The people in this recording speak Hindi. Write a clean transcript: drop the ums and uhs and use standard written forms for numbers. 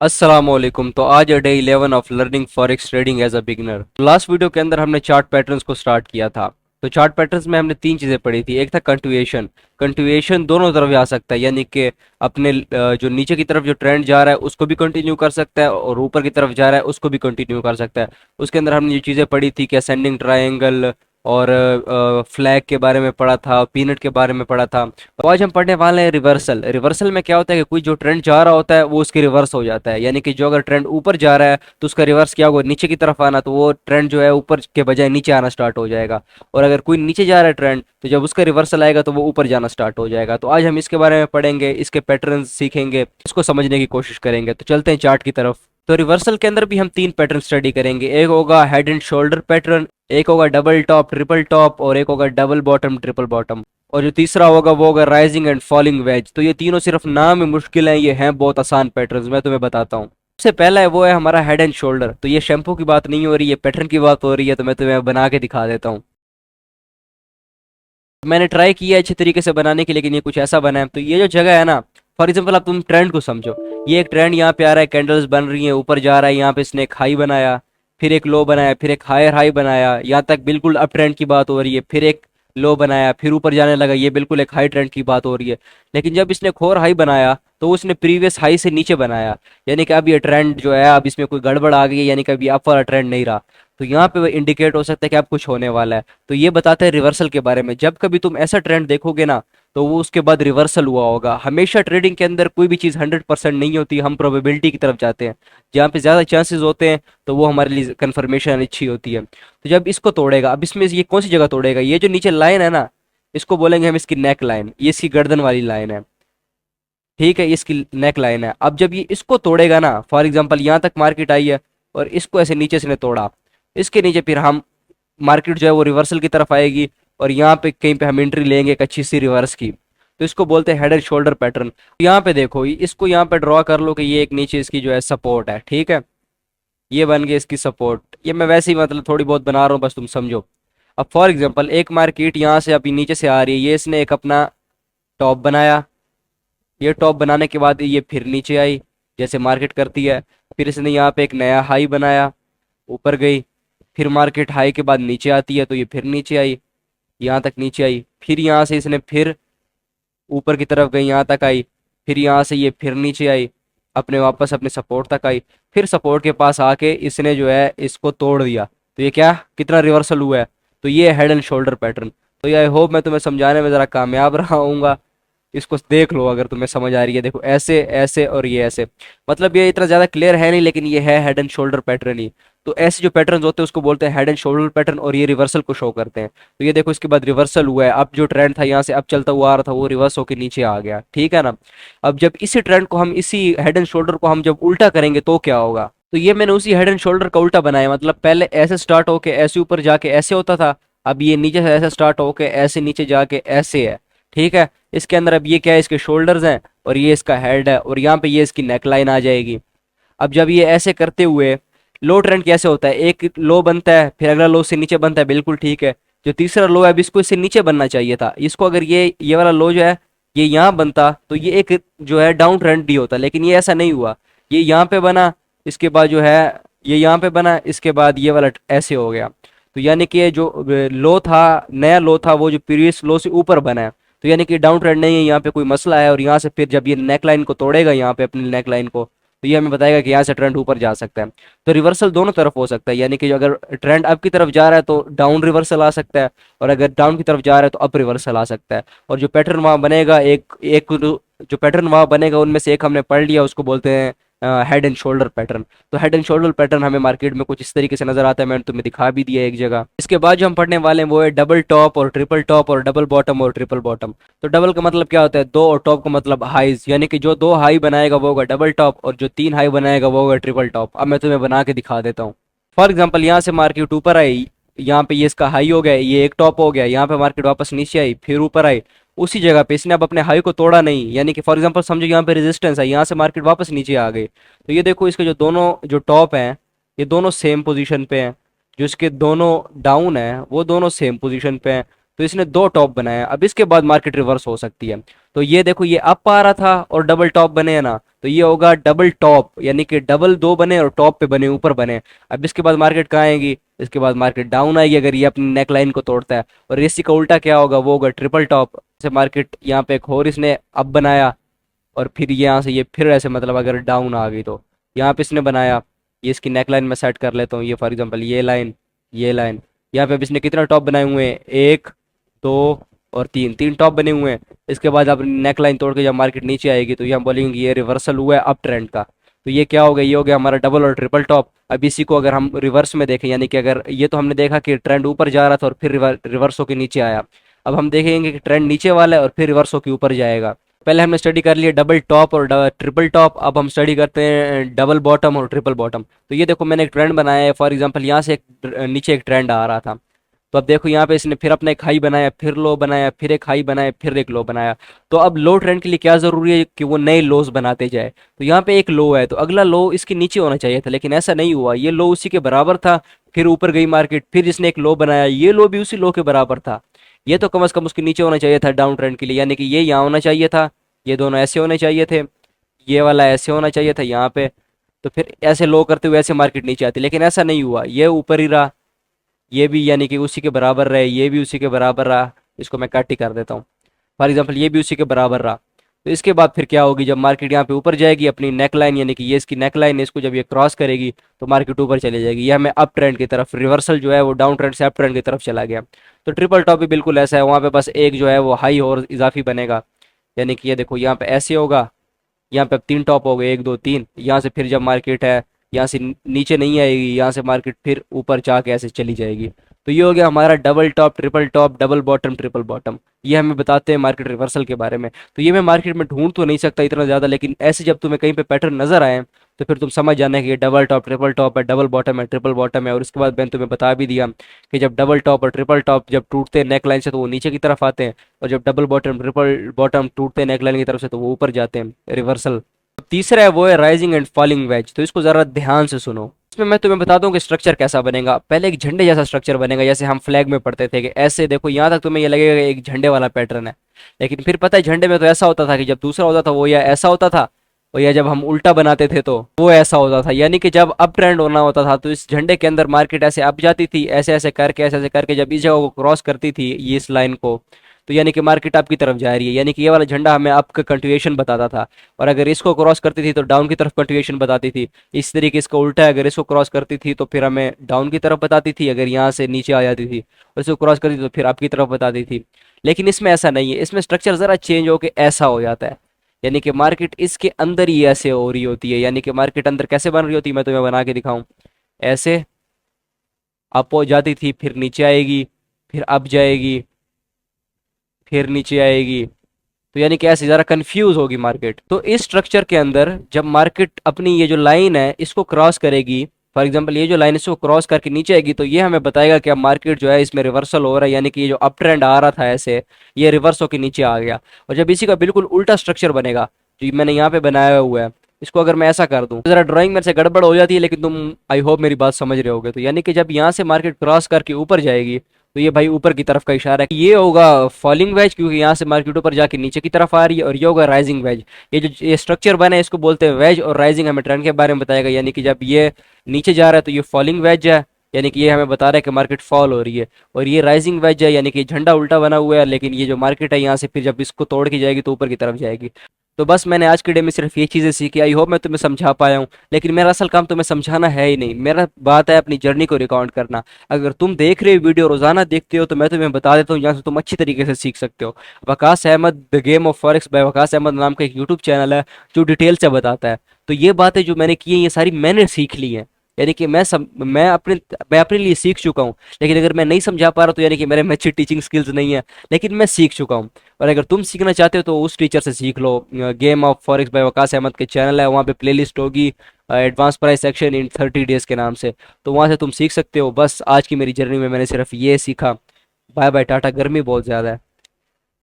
अस्सलामुअलैकुम। तो आज है day 11 of learning forex trading as a beginner. Last video के अंदर हमने चार्ट पैटर्न्स को स्टार्ट किया था। तो चार्ट पैटर्न्स में हमने तीन चीज़ें पढ़ी थी। एक था कंटिन्यूएशन। कंटिन्यूएशन दोनों तरफ जा सकता है, यानी कि अपने जो नीचे की तरफ जो ट्रेंड जा रहा है उसको भी कंटिन्यू कर सकता है और ऊपर की तरफ जा रहा है उसको भी कंटिन्यू कर सकता है। उसके अंदर हमने ये चीज़ें पढ़ी थी कि असेंडिंग ट्रायंगल और फ्लैग के बारे में पढ़ा था, पीनट के बारे में पढ़ा था। तो आज हम पढ़ने वाले हैं रिवर्सल। रिवर्सल में क्या होता है कि कोई जो ट्रेंड जा रहा होता है वो उसकी रिवर्स हो जाता है, यानी कि जो अगर ट्रेंड ऊपर जा रहा है तो उसका रिवर्स क्या होगा, नीचे की तरफ आना, तो वो ट्रेंड जो है ऊपर के बजाय नीचे आना स्टार्ट हो जाएगा। और अगर कोई नीचे जा रहा है ट्रेंड, तो जब उसका रिवर्सल आएगा तो वो ऊपर जाना स्टार्ट हो जाएगा। तो आज हम इसके बारे में पढ़ेंगे, इसके पैटर्न सीखेंगे, इसको समझने की कोशिश करेंगे। तो चलते हैं चार्ट की तरफ। तो रिवर्सल के अंदर भी हम तीन पैटर्न स्टडी करेंगे। एक होगा हेड एंड शोल्डर पैटर्न, एक होगा डबल टॉप ट्रिपल टॉप और एक होगा डबल बॉटम ट्रिपल बॉटम। और जो तीसरा होगा वो होगा राइजिंग एंड फॉलिंग वेज। तो ये तीनों सिर्फ नाम में मुश्किल हैं, ये हैं बहुत आसान पैटर्न्स। मैं तुम्हें बताता हूँ। सबसे पहला है वो है हमारा हेड एंड शोल्डर। तो ये शैम्पू की बात नहीं हो रही है, पैटर्न की बात हो रही है। तो मैं तुम्हें बना के दिखा देता हूँ। मैंने ट्राई किया है अच्छे तरीके से बनाने की, लेकिन ये कुछ ऐसा बना है। तो ये जो जगह है ना, फॉर एग्जाम्पल अब तुम ट्रेंड को समझो। ये एक ट्रेंड यहाँ पे आ रहा है, कैंडल्स बन रही हैं, ऊपर जा रहा है, यहाँ पे इसने एक हाई बनाया, फिर एक लो बनाया, फिर एक हायर हाई बनाया, यहाँ तक बिल्कुल अप ट्रेंड की बात हो रही है, फिर एक लो बनाया, फिर ऊपर जाने लगा, ये बिल्कुल एक हाई ट्रेंड की बात हो रही है। लेकिन जब इसने एक और हाई बनाया तो उसने प्रीवियस हाई से नीचे बनाया, यानी कि अब ये ट्रेंड जो है अब इसमें कोई गड़बड़ आ गई है, यानी कि अभी अप वाला ट्रेंड नहीं रहा। तो यहाँ पे इंडिकेट हो सकता है कि अब कुछ होने वाला है। तो ये बताते हैं रिवर्सल के बारे में। जब कभी तुम ऐसा ट्रेंड देखोगे ना, तो वो उसके बाद रिवर्सल हुआ होगा। हमेशा ट्रेडिंग के अंदर कोई भी चीज़ 100% नहीं होती, हम प्रोबेबिलिटी की तरफ जाते हैं। जहाँ पे ज़्यादा चांसेस होते हैं तो वो हमारे लिए कन्फर्मेशन अच्छी होती है। तो जब इसको तोड़ेगा, अब इसमें ये कौन सी जगह तोड़ेगा, ये जो नीचे लाइन है ना, इसको बोलेंगे हम इसकी नेक लाइन, ये इसकी गर्दन वाली लाइन है। ठीक है, ये इसकी नेक लाइन है। अब जब ये इसको तोड़ेगा ना, फॉर एग्जाम्पल यहाँ तक मार्केट आई है और इसको ऐसे नीचे से ने तोड़ा, इसके नीचे फिर हम मार्केट जो है वो रिवर्सल की तरफ आएगी और यहाँ पे कहीं पे हम एंट्री लेंगे एक अच्छी सी रिवर्स की। तो इसको बोलते हैं हेड एंड शोल्डर पैटर्न। यहाँ पे देखो, इसको यहाँ पे ड्रॉ कर लो कि ये एक नीचे इसकी जो है सपोर्ट है। ठीक है, ये बन गई इसकी सपोर्ट। ये मैं वैसे ही मतलब थोड़ी बहुत बना रहा हूँ, बस तुम समझो। अब फॉर एग्जाम्पल एक मार्केट यहाँ से अभी नीचे से आ रही है, ये इसने एक अपना टॉप बनाया। ये टॉप बनाने के बाद ये फिर नीचे आई, जैसे मार्केट करती है। फिर इसने यहाँ पे एक नया हाई बनाया, ऊपर गई। फिर मार्केट हाई के बाद नीचे आती है, तो ये फिर नीचे आई, यहाँ तक नीचे आई। फिर यहाँ से इसने फिर ऊपर की तरफ गई, यहाँ तक आई। फिर यहाँ से ये फिर नीचे आई, अपने वापस अपने सपोर्ट तक आई। फिर सपोर्ट के पास आके इसने जो है इसको तोड़ दिया। तो ये क्या, कितना रिवर्सल हुआ है। तो ये हेड एंड शोल्डर पैटर्न। तो ये आई होप मैं तुम्हें समझाने में ज़रा कामयाब रहा हूँगा। इसको देख लो अगर तुम्हें समझ आ रही है। देखो ऐसे ऐसे और ये ऐसे, मतलब ये इतना ज़्यादा क्लियर है नहीं, लेकिन ये है हेड एंड शोल्डर पैटर्न ही। तो ऐसे जो पैटर्न्स होते हैं उसको बोलते हैं हेड एंड शोल्डर पैटर्न, और ये रिवर्सल को शो करते हैं। तो ये देखो, इसके बाद रिवर्सल हुआ है। अब जो ट्रेंड था यहाँ से अब चलता हुआ आ रहा था, वो रिवर्स होकर नीचे आ गया। ठीक है ना। अब जब इसी ट्रेंड को हम, इसी हेड एंड शोल्डर को हम जब उल्टा करेंगे तो क्या होगा। तो ये मैंने उसी हेड एंड शोल्डर का उल्टा बनाया, मतलब पहले ऐसे स्टार्ट होके ऐसे ऊपर जाके ऐसे होता था। अब ये नीचे से ऐसे स्टार्ट होके ऐसे नीचे जाके ऐसे है। ठीक है, इसके अंदर अब ये क्या है, इसके शोल्डर्स हैं और ये इसका हेड है, और यहाँ पे ये इसकी नेक लाइन आ जाएगी। अब जब ये ऐसे करते हुए, लो ट्रेंड कैसे होता है, एक लो बनता है फिर अगला लो से नीचे बनता है, बिल्कुल ठीक है। जो तीसरा लो है अब इसको इससे नीचे बनना चाहिए था। इसको अगर ये वाला लो जो है ये यहाँ बनता तो ये एक जो है डाउन ट्रेंड भी होता, लेकिन ये ऐसा नहीं हुआ। ये यहाँ पे बना, इसके बाद जो है ये यहाँ पे बना, इसके बाद ये वाला ऐसे हो गया। तो यानी कि ये जो लो था, नया लो था, वो जो प्रीवियस लो से ऊपर बना है। तो यानी कि डाउन ट्रेंड नहीं है, यहाँ पे कोई मसला है। और यहाँ से फिर जब ये नेक लाइन को तोड़ेगा, यहाँ पे अपनी नेक लाइन को, तो ये हमें बताएगा कि यहाँ से ट्रेंड ऊपर जा सकता है। तो रिवर्सल दोनों तरफ हो सकता है, यानी कि जो अगर ट्रेंड अप की तरफ जा रहा है तो डाउन रिवर्सल आ सकता है, और अगर डाउन की तरफ जा रहा है तो अप रिवर्सल आ सकता है। और जो पैटर्न वहाँ बनेगा, एक एक जो पैटर्न वहाँ बनेगा उनमें से एक हमने पढ़ लिया, उसको बोलते हैं हेड एंड शोल्डर पैटर्न। तो हेड एंड शोल्डर पैटर्न हमें मार्केट में कुछ इस तरीके से नजर आता है, मैंने तुम्हें दिखा भी दिया एक जगह। इसके बाद जो हम पढ़ने वाले हैं वो है डबल टॉप और ट्रिपल टॉप और डबल बॉटम और ट्रिपल बॉटम। तो डबल का मतलब क्या होता है, दो, और टॉप का मतलब हाईज, यानी कि जो दो हाई बनाएगा वो होगा डबल टॉप, और जो तीन हाई बनाएगा वो होगा ट्रिपल टॉप। अब मैं तुम्हें बना के दिखा देता हूँ। फॉर एग्जाम्पल यहाँ से मार्केट ऊपर आई, यहाँ पे ये इसका हाई हो गया, ये एक टॉप हो गया, यहाँ पे मार्केट वापस नीचे आई फिर ऊपर आई। उसी जगह पे इसने अब अपने हाई को तोड़ा नहीं, यानी कि फॉर एग्जांपल समझो यहाँ पे रेजिस्टेंस है, यहाँ से मार्केट वापस नीचे आ गई। तो ये देखो, इसके जो दोनों जो टॉप हैं ये दोनों सेम पोजीशन पे हैं, जो इसके दोनों डाउन है वो दोनों सेम पोजीशन पे हैं। तो इसने दो टॉप बनाया, अब इसके बाद मार्केट रिवर्स हो सकती है। तो ये देखो ये अप आ रहा था और डबल टॉप बने हैं ना, तो ये होगा डबल टॉप, यानी कि डबल दो बने और टॉप पे बने, ऊपर बने। अब इसके बाद मार्केट कहाँ आएगी, इसके बाद मार्केट डाउन आएगी अगर ये अपनी नेक लाइन को तोड़ता है। और इसी का उल्टा क्या होगा, वो होगा ट्रिपल टॉप। जैसे मार्केट यहाँ पे एक और इसने अप बनाया और फिर यहाँ से ये फिर ऐसे मतलब अगर डाउन आ गई तो यहाँ पे इसने बनाया, ये इसकी नेक लाइन में सेट कर लेता हूँ, ये फॉर एग्जांपल ये लाइन, ये लाइन। यहाँ पे अब इसने कितना टॉप बनाए हुए हैं, एक, दो और तीन, तीन टॉप बने हुए हैं। इसके बाद अब नेक लाइन तोड़ के जब मार्केट नीचे आएगी तो ये हम बोलेंगे कि ये रिवर्सल हुआ है अप ट्रेंड का। तो ये क्या हो गया, ये हो गया हमारा डबल और ट्रिपल टॉप। अब इसी को अगर हम रिवर्स में देखें, यानी कि अगर ये तो हमने देखा कि ट्रेंड ऊपर जा रहा था और फिर रिवर्स होकर नीचे आया, अब हम देखेंगे कि ट्रेंड नीचे वाला है और फिर रिवर्स होकर ऊपर जाएगा। पहले हमने स्टडी कर लिया डबल टॉप और ट्रिपल टॉप, अब हम स्टडी करते हैं डबल बॉटम और ट्रिपल बॉटम। तो ये देखो मैंने एक ट्रेंड बनाया है, फॉर एग्जांपल यहाँ से एक नीचे एक ट्रेंड आ रहा था, तो अब देखो यहाँ पे इसने फिर अपना एक हाई बनाया, फिर लो बनाया, फिर एक हाई बनाया, फिर एक लो बनाया। तो अब लो ट्रेंड के लिए क्या जरूरी है कि वो नए लोज बनाते जाए। तो यहाँ पे एक लो है तो अगला लो इसके नीचे होना चाहिए था, लेकिन ऐसा नहीं हुआ, ये लो उसी के बराबर था। फिर ऊपर गई मार्केट, फिर इसने एक लो बनाया, ये लो भी उसी लो के बराबर था। ये तो कम से कम उसके नीचे होना चाहिए था डाउन ट्रेंड के लिए, यानी कि ये यहाँ होना चाहिए था, ये दोनों ऐसे होने चाहिए थे, ये वाला ऐसे होना चाहिए था यहाँ पे। तो फिर ऐसे लो करते हुए ऐसे मार्केट नीचे आती, लेकिन ऐसा नहीं हुआ, ये ऊपर ही रहा, ये भी यानी कि उसी के बराबर रहे, ये भी उसी के बराबर रहा। इसको मैं कट ही कर देता हूँ, फॉर एग्जाम्पल ये भी उसी के बराबर रहा। तो इसके बाद फिर क्या होगी, जब मार्केट यहाँ पे ऊपर जाएगी अपनी नेक लाइन, यानी कि ये इसकी नेक लाइन है, इसको जब ये क्रॉस करेगी तो मार्केट ऊपर चली जाएगी। ये हमें अप ट्रेंड की तरफ, रिवर्सल जो है वो डाउन ट्रेंड से अप ट्रेंड की तरफ चला गया। तो ट्रिपल टॉप भी बिल्कुल ऐसा है, वहाँ पे बस एक जो है वो हाई और इजाफी बनेगा, यानी कि ये देखो यहाँ पे ऐसे होगा, यहाँ पे अब तीन टॉप हो गए, एक दो तीन। यहाँ से फिर जब मार्केट है यहाँ से नीचे नहीं आएगी, यहाँ से मार्केट फिर ऊपर जाके ऐसे चली जाएगी। तो ये हो गया हमारा double top, triple top, double bottom, triple bottom. ये हमें बताते हैं मार्केट रिवर्सल के बारे में। तो ये मैं मार्केट में ढूंढ तो नहीं सकता इतना ज़्यादा, लेकिन ऐसे जब तुम्हें कहीं पे पैटर्न नजर आए तो फिर तुम समझ जाना कि ये डबल टॉप, ट्रिपल टॉप है, डबल बॉटम है, ट्रिपल बॉटम है। और उसके बाद मैंने तुम्हें बता भी दिया कि जब डबल टॉप और ट्रिपल टॉप जब टूटते हैं नेक लाइन से तो वो नीचे की तरफ आते हैं, और जब डबल बॉटम, ट्रिपल बॉटम टूटते हैं नेक लाइन की तरफ से तो वो ऊपर जाते हैं, रिवर्सल। तीसरा है वो है राइजिंग एंड फॉलिंग वेज। तो इसको जरा ध्यान से सुनो, इसमें मैं तुम्हें बता दूं कि स्ट्रक्चर कैसा बनेगा। पहले एक झंडे जैसा स्ट्रक्चर बनेगा, जैसे हम फ्लैग में पढ़ते थे कि ऐसे देखो, यहाँ तक तुम्हें ये लगेगा कि एक झंडे वाला पैटर्न है। लेकिन फिर पता है झंडे में तो ऐसा होता था कि जब दूसरा होता था वो या ऐसा होता था, और या जब हम उल्टा बनाते थे तो वो ऐसा होता था। यानी कि जब अप ट्रेंड होना होता था तो इस झंडे के अंदर मार्केट ऐसे अप जाती थी, ऐसे ऐसे करके, ऐसे ऐसे करके जब इस जगह को क्रॉस करती थी ये इस लाइन को, तो यानी कि मार्केट अप की तरफ जा रही है, यानी कि ये वाला झंडा हमें अप का कंटिन्यूएशन बताता था। और अगर इसको क्रॉस करती थी तो डाउन की तरफ कंटिन्यूएशन बताती थी। इस तरीके इसका उल्टा है, अगर इसको क्रॉस करती थी तो फिर हमें डाउन की तरफ बताती थी, अगर यहाँ से नीचे आ जाती थी और इसको क्रॉस करती थी तो फिर अप की तरफ बताती थी। लेकिन इसमें ऐसा नहीं है, इसमें स्ट्रक्चर ज़रा चेंज होकर ऐसा हो जाता है, यानी कि मार्केट इसके अंदर ही ऐसे हो रही होती है। यानी कि मार्केट अंदर कैसे बन रही होती है मैं तुम्हें बना के दिखाऊं, ऐसे अप हो जाती थी, फिर नीचे आएगी, फिर अप जाएगी, फिर नीचे आएगी। तो यानी कि ऐसे ज़रा कंफ्यूज होगी मार्केट। तो इस स्ट्रक्चर के अंदर जब मार्केट अपनी ये जो लाइन है इसको क्रॉस करेगी, फॉर एग्जांपल ये जो लाइन इसको क्रॉस करके नीचे आएगी, तो ये हमें बताएगा कि अब मार्केट जो है इसमें रिवर्सल हो रहा है, यानी कि ये जो अप ट्रेंड आ रहा था ऐसे, ये रिवर्स होकर नीचे आ गया। और जब इसी का बिल्कुल उल्टा स्ट्रक्चर बनेगा जो मैंने यहाँ पे बनाया हुआ है, इसको अगर मैं ऐसा कर दूं तो जरा ड्राइंग मेरे से गड़बड़ हो जाती है, लेकिन तुम आई होप मेरी बात समझ रहे होगे। तो यानी कि जब यहाँ से मार्केट क्रॉस करके ऊपर जाएगी तो ये भाई ऊपर की तरफ का इशारा है, ये होगा फॉलिंग वेज, क्योंकि यहाँ से मार्केट ऊपर जाके नीचे की तरफ आ रही है। और ये होगा राइजिंग वेज। ये जो ये स्ट्रक्चर बना है इसको बोलते हैं वेज, और राइजिंग हमें ट्रेंड के बारे में बताएगा। यानी कि जब ये नीचे जा रहा है तो ये फॉलिंग वेज है, यानी कि ये हमें बता रहा है कि मार्केट फॉल हो रही है। और ये राइजिंग वेज है, यानी कि झंडा उल्टा बना हुआ है, लेकिन ये जो मार्केट है यहाँ से फिर जब इसको तोड़ के जाएगी तो ऊपर की तरफ जाएगी। तो बस मैंने आज के डे में सिर्फ ये चीज़ें सीखी, आई होप मैं तुम्हें समझा पाया हूँ। लेकिन मेरा असल काम तुम्हें समझाना है ही नहीं, मेरा बात है अपनी जर्नी को रिकॉर्ड करना। अगर तुम देख रहे हो वीडियो रोजाना देखते हो तो मैं तुम्हें बता देता हूँ यहाँ से तुम अच्छी तरीके से सीख सकते हो। Waqas Ahmed the game of forex by Waqas Ahmed नाम का एक यूट्यूब चैनल है जो डिटेल से बताता है। तो ये बातें जो मैंने की हैं ये सारी मैंने सीख ली हैं, यानी कि मैं अपने लिए सीख चुका हूँ। लेकिन अगर मैं नहीं समझा पा रहा तो यानी कि मेरे में अच्छी टीचिंग स्किल्स नहीं है, लेकिन मैं सीख चुका हूँ। और अगर तुम सीखना चाहते हो तो उस टीचर से सीख लो। Game of forex by Waqas Ahmed के चैनल है, वहाँ पे प्लेलिस्ट होगी advance price action in 30 days के नाम से, तो वहाँ से तुम सीख सकते हो। बस आज की मेरी जर्नी में मैंने सिर्फ ये सीखा। बाय बाय टाटा, गर्मी बहुत ज़्यादा है।